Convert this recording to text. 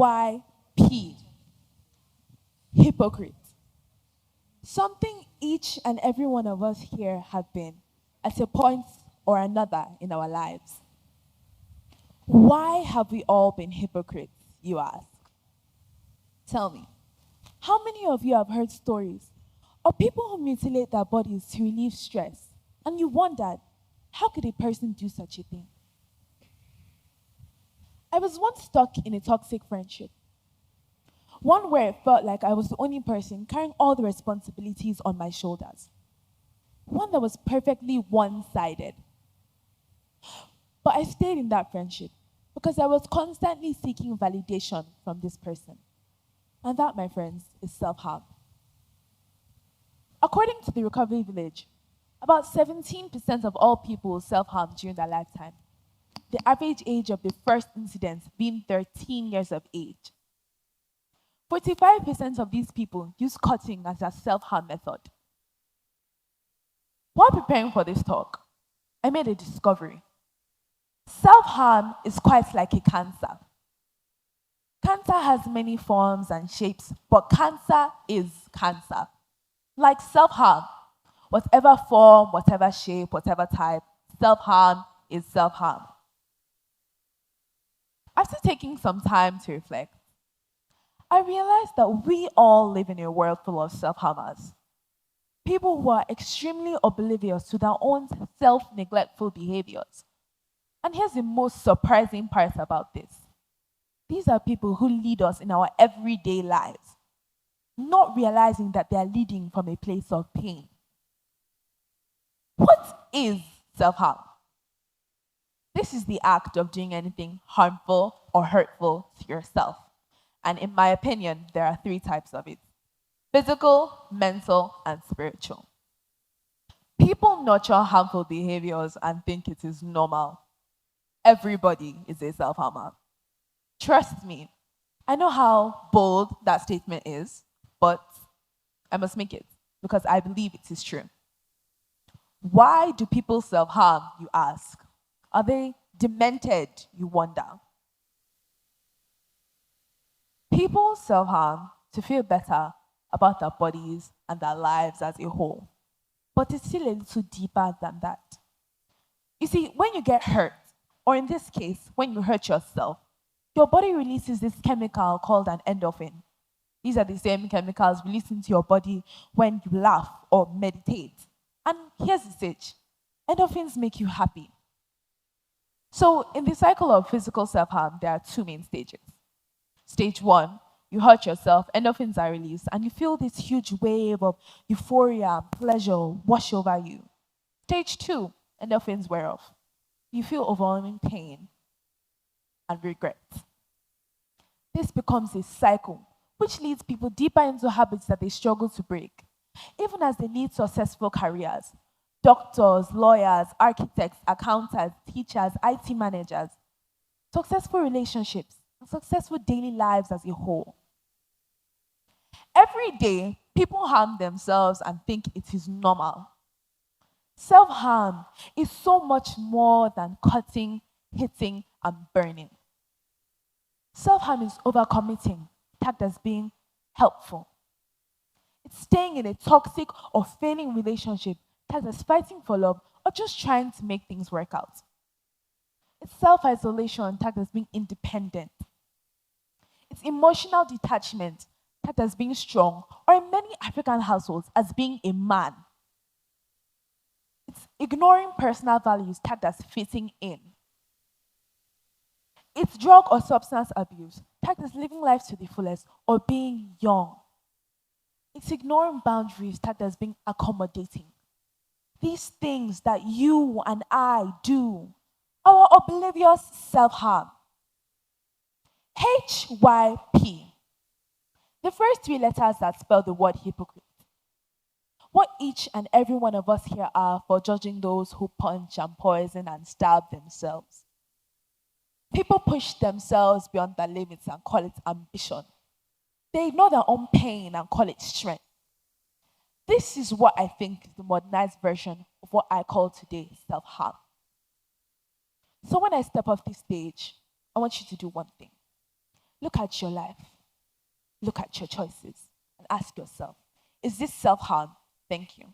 HYP. Hypocrite. Something each and every one of us here have been at a point or another in our lives. Why have we all been hypocrites, you ask? Tell me, how many of you have heard stories of people who mutilate their bodies to relieve stress, and you wondered, how could a person do such a thing? I was once stuck in a toxic friendship. One where it felt like I was the only person carrying all the responsibilities on my shoulders. One that was perfectly one-sided. But I stayed in that friendship because I was constantly seeking validation from this person. And that, my friends, is self-harm. According to the Recovery Village, about 17% of all people self-harm during their lifetime. The average age of the first incident being 13 years of age. 45% of these people use cutting as their self-harm method. While preparing for this talk, I made a discovery. Self-harm is quite like a cancer. Cancer has many forms and shapes, but cancer is cancer. Like self-harm, whatever form, whatever shape, whatever type, self-harm is self-harm. After taking some time to reflect, I realized that we all live in a world full of self-harmers. People who are extremely oblivious to their own self-neglectful behaviors. And here's the most surprising part about this. These are people who lead us in our everyday lives, not realizing that they are leading from a place of pain. What is self-harm? This is the act of doing anything harmful or hurtful to yourself. And in my opinion, there are 3 types of it: physical, mental, and spiritual. People nurture harmful behaviors and think it is normal. Everybody is a self-harmer. Trust me, I know how bold that statement is, but I must make it because I believe it is true. Why do people self-harm, you ask? Are they demented, you wonder? People self-harm to feel better about their bodies and their lives as a whole. But it's still a little deeper than that. You see, when you get hurt, or in this case, when you hurt yourself, your body releases this chemical called an endorphin. These are the same chemicals released into your body when you laugh or meditate. And here's the stage. Endorphins make you happy. So in the cycle of physical self-harm, there are 2 main stages. Stage 1, you hurt yourself, endorphins are released, and you feel this huge wave of euphoria and pleasure wash over you. Stage 2, endorphins wear off. You feel overwhelming pain and regret. This becomes a cycle, which leads people deeper into habits that they struggle to break, even as they lead successful careers. Doctors, lawyers, architects, accountants, teachers, IT managers, successful relationships, and successful daily lives as a whole. Every day, people harm themselves and think it is normal. Self-harm is so much more than cutting, hitting, and burning. Self-harm is overcommitting, tagged as being helpful. It's staying in a toxic or failing relationship, tagged as fighting for love, or just trying to make things work out. It's self-isolation, tagged as being independent. It's emotional detachment, tagged as being strong, or in many African households, as being a man. It's ignoring personal values, tagged as fitting in. It's drug or substance abuse, tagged as living life to the fullest, or being young. It's ignoring boundaries, tagged as being accommodating. These things that you and I do, our oblivious self-harm. HYP. The first 3 letters that spell the word hypocrite. What each and every one of us here are for judging those who punch and poison and stab themselves. People push themselves beyond their limits and call it ambition. They ignore their own pain and call it strength. This is what I think is the modernized version of what I call today self-harm. So when I step off this stage, I want you to do one thing. look at your life, look at your choices, and ask yourself, is this self-harm? Thank you.